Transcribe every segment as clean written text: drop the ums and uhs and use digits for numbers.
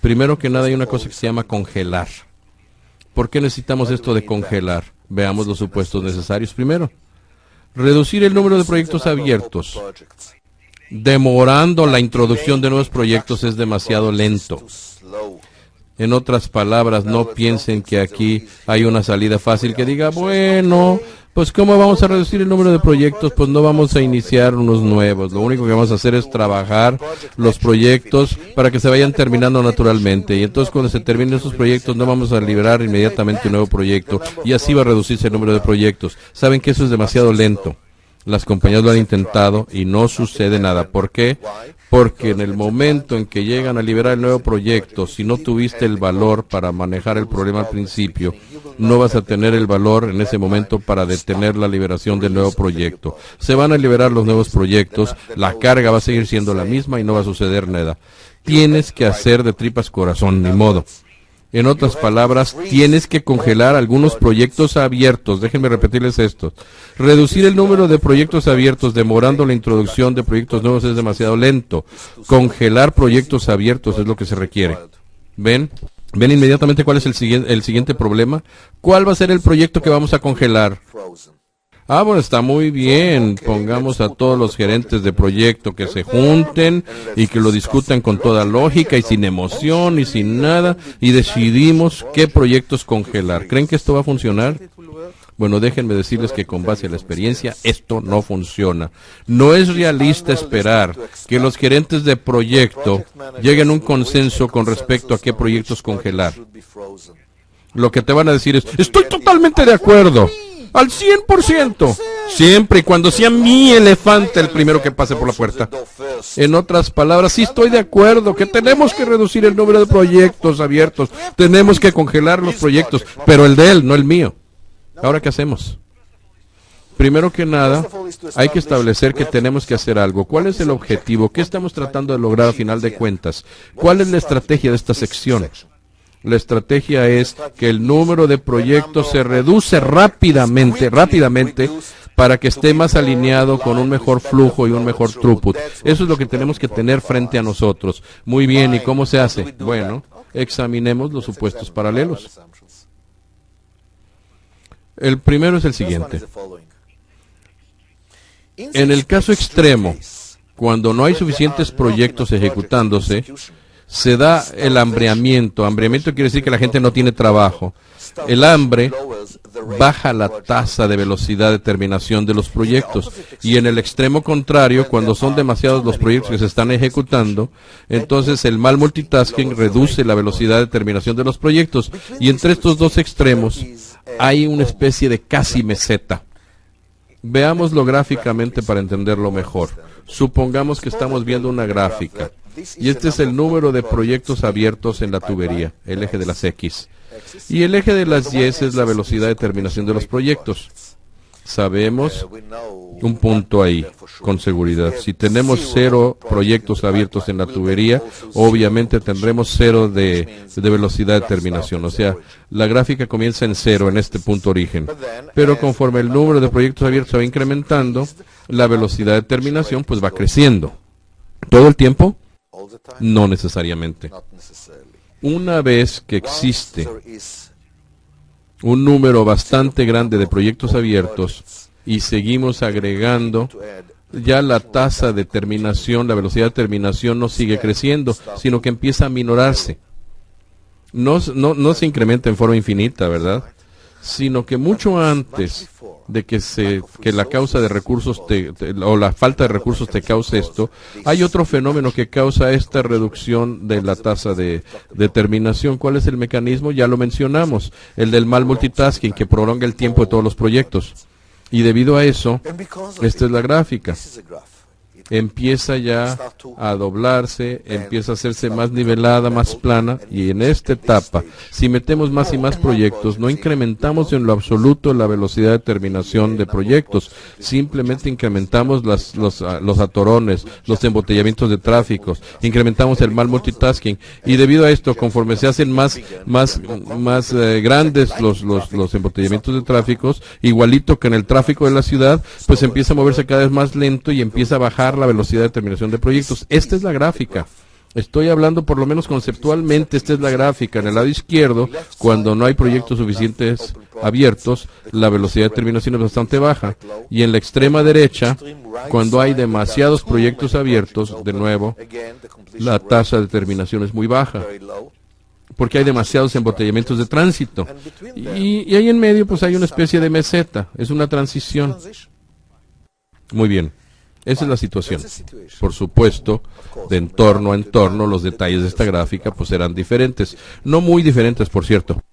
Primero que nada hay una cosa que se llama congelar. ¿Por qué necesitamos esto de congelar? Veamos los supuestos necesarios primero. Reducir el número de proyectos abiertos, demorando la introducción de nuevos proyectos, es demasiado lento. En otras palabras, no piensen que aquí hay una salida fácil que diga, bueno, pues ¿cómo vamos a reducir el número de proyectos? Pues no vamos a iniciar unos nuevos. Lo único que vamos a hacer es trabajar los proyectos para que se vayan terminando naturalmente. Y entonces cuando se terminen esos proyectos no vamos a liberar inmediatamente un nuevo proyecto. Y así va a reducirse el número de proyectos. Saben que eso es demasiado lento. Las compañías lo han intentado y no sucede nada. ¿Por qué? Porque en el momento en que llegan a liberar el nuevo proyecto, si no tuviste el valor para manejar el problema al principio, no vas a tener el valor en ese momento para detener la liberación del nuevo proyecto. Se van a liberar los nuevos proyectos, la carga va a seguir siendo la misma y no va a suceder nada. Tienes que hacer de tripas corazón, ni modo. En otras palabras, tienes que congelar algunos proyectos abiertos. Déjenme repetirles esto. Reducir el número de proyectos abiertos demorando la introducción de proyectos nuevos es demasiado lento. Congelar proyectos abiertos es lo que se requiere. ¿Ven? ¿Ven inmediatamente cuál es el siguiente problema? ¿Cuál va a ser el proyecto que vamos a congelar? Ah, bueno, está muy bien. Pongamos a todos los gerentes de proyecto que se junten y que lo discutan con toda lógica y sin emoción y sin nada y decidimos qué proyectos congelar. ¿Creen que esto va a funcionar? Bueno, déjenme decirles que con base a la experiencia, esto no funciona. No es realista esperar que los gerentes de proyecto lleguen a un consenso con respecto a qué proyectos congelar. Lo que te van a decir es, estoy totalmente de acuerdo. Al 100%, siempre y cuando sea mi elefante el primero que pase por la puerta. En otras palabras, sí estoy de acuerdo que tenemos que reducir el número de proyectos abiertos, tenemos que congelar los proyectos, pero el de él, no el mío. Ahora, ¿qué hacemos? Primero que nada, hay que establecer que tenemos que hacer algo. ¿Cuál es el objetivo? ¿Qué estamos tratando de lograr a final de cuentas? ¿Cuál es la estrategia de esta sección? La estrategia es que el número de proyectos se reduce rápidamente, para que esté más alineado con un mejor flujo y un mejor throughput. Eso es lo que tenemos que tener frente a nosotros. Muy bien, ¿y cómo se hace? Bueno, examinemos los supuestos paralelos. El primero es el siguiente. En el caso extremo, cuando no hay suficientes proyectos ejecutándose, se da el hambreamiento. Hambreamiento quiere decir que la gente no tiene trabajo. El hambre baja la tasa de velocidad de terminación de los proyectos. Y en el extremo contrario, cuando son demasiados los proyectos que se están ejecutando, entonces el mal multitasking reduce la velocidad de terminación de los proyectos. Y entre estos dos extremos hay una especie de casi meseta. Veámoslo gráficamente para entenderlo mejor. Supongamos que estamos viendo una gráfica. Y este es el número de proyectos abiertos en la tubería, el eje de las X. Y el eje de las Y es la velocidad de terminación de los proyectos. Sabemos un punto ahí, con seguridad. Si tenemos 0 proyectos abiertos en la tubería, obviamente tendremos 0 de velocidad de terminación. O sea, la gráfica comienza en 0 en este punto origen. Pero conforme el número de proyectos abiertos se va incrementando, la velocidad de terminación pues va creciendo. ¿Todo el tiempo? No necesariamente. Una vez que existe un número bastante grande de proyectos abiertos y seguimos agregando, ya la tasa de terminación, la velocidad de terminación no sigue creciendo, sino que empieza a minorarse. No se incrementa en forma infinita, ¿verdad? Sino que mucho antes de que la causa de recursos o la falta de recursos te cause esto, hay otro fenómeno que causa esta reducción de la tasa de terminación. ¿Cuál es el mecanismo? Ya lo mencionamos, el del mal multitasking, que prolonga el tiempo de todos los proyectos. Y debido a eso, esta es la gráfica. Empieza ya a doblarse, empieza a hacerse más nivelada, más plana, y en esta etapa, si metemos más y más proyectos, no incrementamos en lo absoluto la velocidad de terminación de proyectos, simplemente incrementamos los atorones, los embotellamientos de tráfico, incrementamos el mal multitasking, y debido a esto, conforme se hacen más grandes los embotellamientos de tráfico, igualito que en el tráfico de la ciudad, pues empieza a moverse cada vez más lento y empieza a bajar la velocidad de terminación de proyectos. Esta es la gráfica. Estoy hablando por lo menos conceptualmente, esta es la gráfica. En el lado izquierdo, cuando no hay proyectos suficientes abiertos, la velocidad de terminación es bastante baja. Y en la extrema derecha, cuando hay demasiados proyectos abiertos, de nuevo, la tasa de terminación es muy baja, porque hay demasiados embotellamientos de tránsito. Y ahí en medio, pues hay una especie de meseta, es una transición. Muy bien. Esa es la situación. Por supuesto, de entorno a entorno, los detalles de esta gráfica pues serán diferentes. No muy diferentes, por cierto.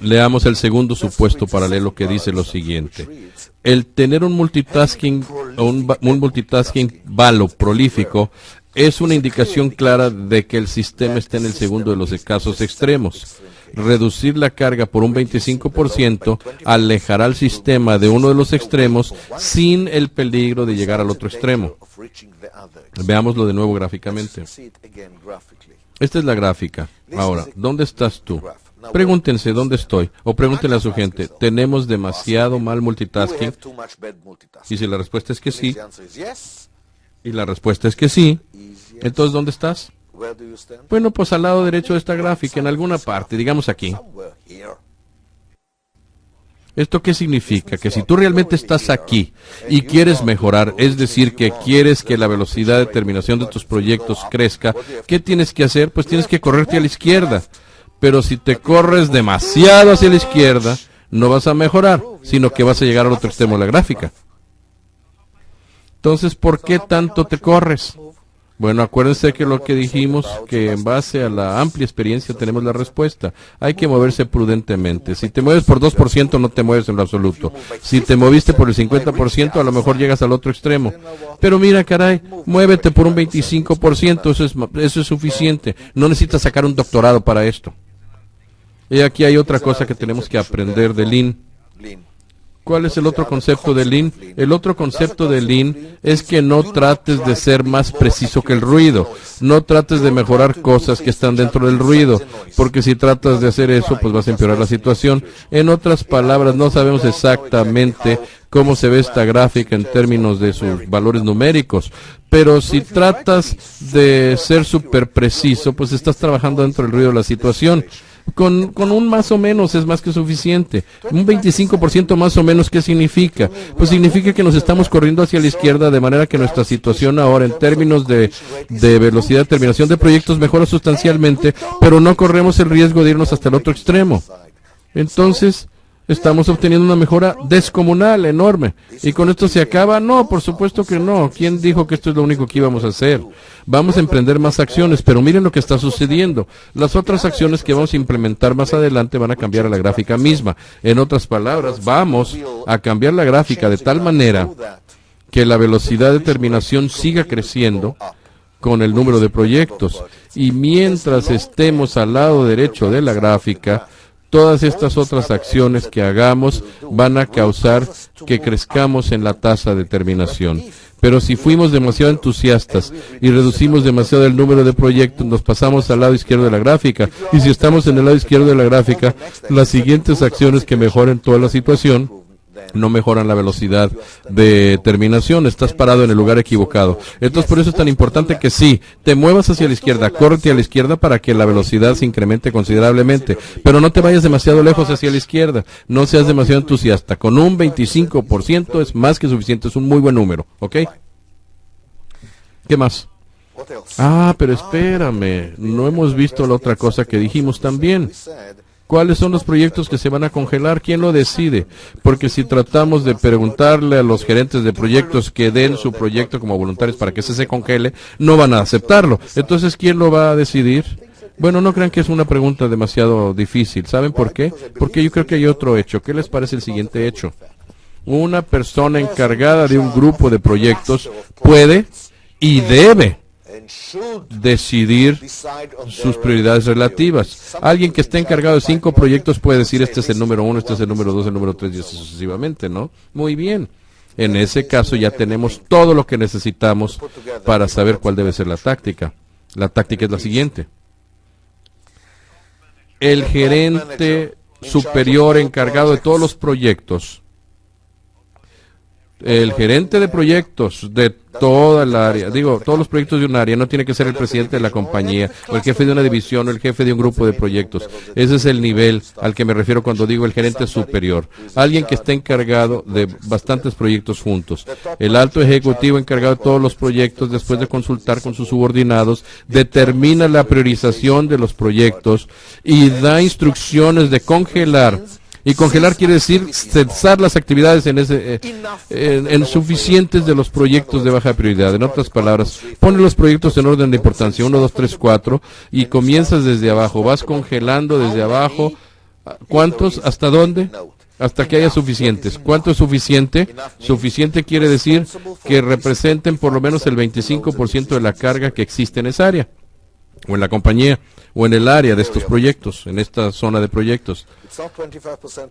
Leamos el segundo supuesto paralelo que dice lo siguiente. El tener un multitasking valo prolífico es una indicación clara de que el sistema está en el segundo de los casos extremos. Reducir la carga por un 25% alejará al sistema de uno de los extremos sin el peligro de llegar al otro extremo. Veámoslo de nuevo gráficamente. Esta es la gráfica. Ahora, ¿dónde estás tú? Pregúntense dónde estoy, o pregúntenle a su gente, ¿tenemos demasiado mal multitasking? Y si la respuesta es que sí, y la respuesta es que sí, entonces ¿dónde estás? Bueno, pues al lado derecho de esta gráfica, en alguna parte, digamos aquí. ¿Esto qué significa? Que si tú realmente estás aquí y quieres mejorar, es decir, que quieres que la velocidad de terminación de tus proyectos crezca, ¿qué tienes que hacer? Pues tienes que correrte a la izquierda. Pero si te corres demasiado hacia la izquierda, no vas a mejorar, sino que vas a llegar al otro extremo de la gráfica. Entonces, ¿por qué tanto te corres? Bueno, acuérdense que lo que dijimos, que en base a la amplia experiencia tenemos la respuesta. Hay que moverse prudentemente. Si te mueves por 2%, no te mueves en lo absoluto. Si te moviste por el 50%, a lo mejor llegas al otro extremo. Pero mira, caray, muévete por un 25%, eso es suficiente. No necesitas sacar un doctorado para esto. Y aquí hay otra cosa que tenemos que aprender de Lean. ¿Cuál es el otro concepto de Lean? El otro concepto de Lean es que no trates de ser más preciso que el ruido. No trates de mejorar cosas que están dentro del ruido, porque si tratas de hacer eso, pues vas a empeorar la situación. En otras palabras, no sabemos exactamente cómo se ve esta gráfica en términos de sus valores numéricos, pero si tratas de ser súper preciso, pues estás trabajando dentro del ruido de la situación. Con un más o menos es más que suficiente. Un 25% más o menos, ¿qué significa? Pues significa que nos estamos corriendo hacia la izquierda, de manera que nuestra situación ahora en términos de velocidad de terminación de proyectos mejora sustancialmente, pero no corremos el riesgo de irnos hasta el otro extremo. Entonces, estamos obteniendo una mejora descomunal, enorme. ¿Y con esto se acaba? No, por supuesto que no. ¿Quién dijo que esto es lo único que íbamos a hacer? Vamos a emprender más acciones, pero miren lo que está sucediendo. Las otras acciones que vamos a implementar más adelante van a cambiar a la gráfica misma. En otras palabras, vamos a cambiar la gráfica de tal manera que la velocidad de terminación siga creciendo con el número de proyectos. Y mientras estemos al lado derecho de la gráfica, todas estas otras acciones que hagamos van a causar que crezcamos en la tasa de terminación. Pero si fuimos demasiado entusiastas y reducimos demasiado el número de proyectos, nos pasamos al lado izquierdo de la gráfica. Y si estamos en el lado izquierdo de la gráfica, las siguientes acciones que mejoren toda la situación no mejoran la velocidad de terminación. Estás parado en el lugar equivocado. Entonces, por eso es tan importante que sí, te muevas hacia la izquierda, córrete a la izquierda para que la velocidad se incremente considerablemente, pero no te vayas demasiado lejos hacia la izquierda, no seas demasiado entusiasta. Con un 25% es más que suficiente, es un muy buen número, ¿ok? ¿Qué más? Pero espérame, no hemos visto la otra cosa que dijimos también. ¿Cuáles son los proyectos que se van a congelar? ¿Quién lo decide? Porque si tratamos de preguntarle a los gerentes de proyectos que den su proyecto como voluntarios para que se congele, no van a aceptarlo. Entonces, ¿quién lo va a decidir? Bueno, no crean que es una pregunta demasiado difícil. ¿Saben por qué? Porque yo creo que hay otro hecho. ¿Qué les parece el siguiente hecho? Una persona encargada de un grupo de proyectos puede y debe decidir sus prioridades relativas. Alguien que esté encargado de 5 proyectos puede decir este es el número 1, este es el número 2, el número 3 y así sucesivamente, ¿no? Muy bien. En ese caso ya tenemos todo lo que necesitamos para saber cuál debe ser la táctica. La táctica es la siguiente. El gerente superior encargado de todos los proyectos El gerente de proyectos de toda el área, digo, todos los proyectos de un área, no tiene que ser el presidente de la compañía, o el jefe de una división, o el jefe de un grupo de proyectos. Ese es el nivel al que me refiero cuando digo el gerente superior. Alguien que esté encargado de bastantes proyectos juntos. El alto ejecutivo encargado de todos los proyectos, después de consultar con sus subordinados, determina la priorización de los proyectos y da instrucciones de congelar. Y congelar quiere decir cesar las actividades en suficientes de los proyectos de baja prioridad. En otras palabras, pone los proyectos en orden de importancia, 1, 2, 3, 4, y comienzas desde abajo. Vas congelando desde abajo. ¿Cuántos? ¿Hasta dónde? Hasta que haya suficientes. ¿Cuánto es suficiente? Suficiente quiere decir que representen por lo menos el 25% de la carga que existe en esa área, o en la compañía, o en el área de estos proyectos, en esta zona de proyectos.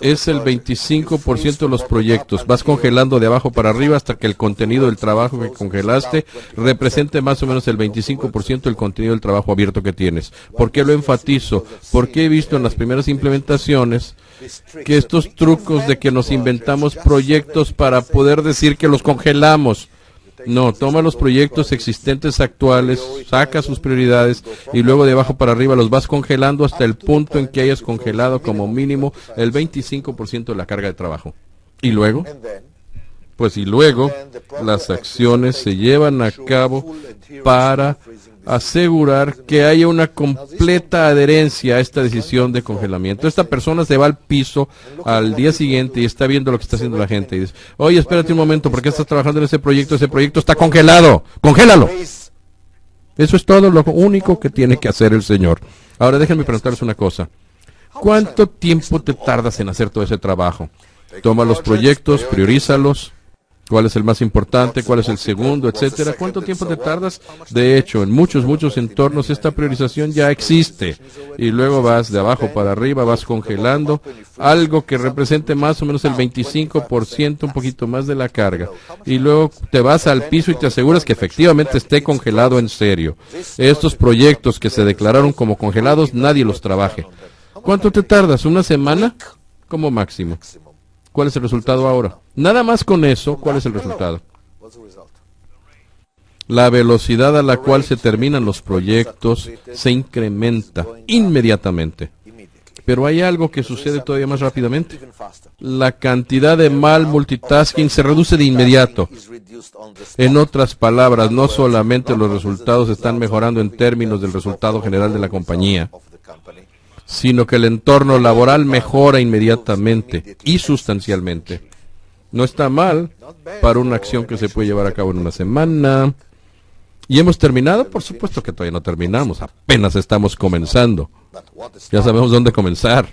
Es el 25% de los proyectos. Vas congelando de abajo para arriba hasta que el contenido del trabajo que congelaste represente más o menos el 25% del contenido del trabajo abierto que tienes. ¿Por qué lo enfatizo? Porque he visto en las primeras implementaciones que estos trucos de que nos inventamos proyectos para poder decir que los congelamos. No, toma los proyectos existentes actuales, saca sus prioridades y luego de abajo para arriba los vas congelando hasta el punto en que hayas congelado como mínimo el 25% de la carga de trabajo. ¿Y luego? Pues y luego las acciones se llevan a cabo para asegurar que haya una completa adherencia a esta decisión de congelamiento. Esta persona se va al piso al día siguiente y está viendo lo que está haciendo la gente y dice, oye, espérate un momento, ¿por qué estás trabajando en ese proyecto? Ese proyecto está congelado, ¡congélalo! Eso es todo lo único que tiene que hacer el Señor. Ahora déjenme preguntarles una cosa. ¿Cuánto tiempo te tardas en hacer todo ese trabajo? Toma los proyectos, priorízalos. ¿Cuál es el más importante? ¿Cuál es el segundo? Etcétera. ¿Cuánto tiempo te tardas? De hecho, en muchos entornos esta priorización ya existe. Y luego vas de abajo para arriba, vas congelando algo que represente más o menos el 25%, un poquito más de la carga. Y luego te vas al piso y te aseguras que efectivamente esté congelado en serio. Estos proyectos que se declararon como congelados, nadie los trabaje. ¿Cuánto te tardas? ¿Una semana? Como máximo. ¿Cuál es el resultado ahora? Nada más con eso, ¿cuál es el resultado? La velocidad a la cual se terminan los proyectos se incrementa inmediatamente. Pero hay algo que sucede todavía más rápidamente. La cantidad de mal multitasking se reduce de inmediato. En otras palabras, no solamente los resultados están mejorando en términos del resultado general de la compañía, sino que el entorno laboral mejora inmediatamente y sustancialmente. No está mal para una acción que se puede llevar a cabo en una semana. ¿Y hemos terminado? Por supuesto que todavía no terminamos, apenas estamos comenzando. Ya sabemos dónde comenzar.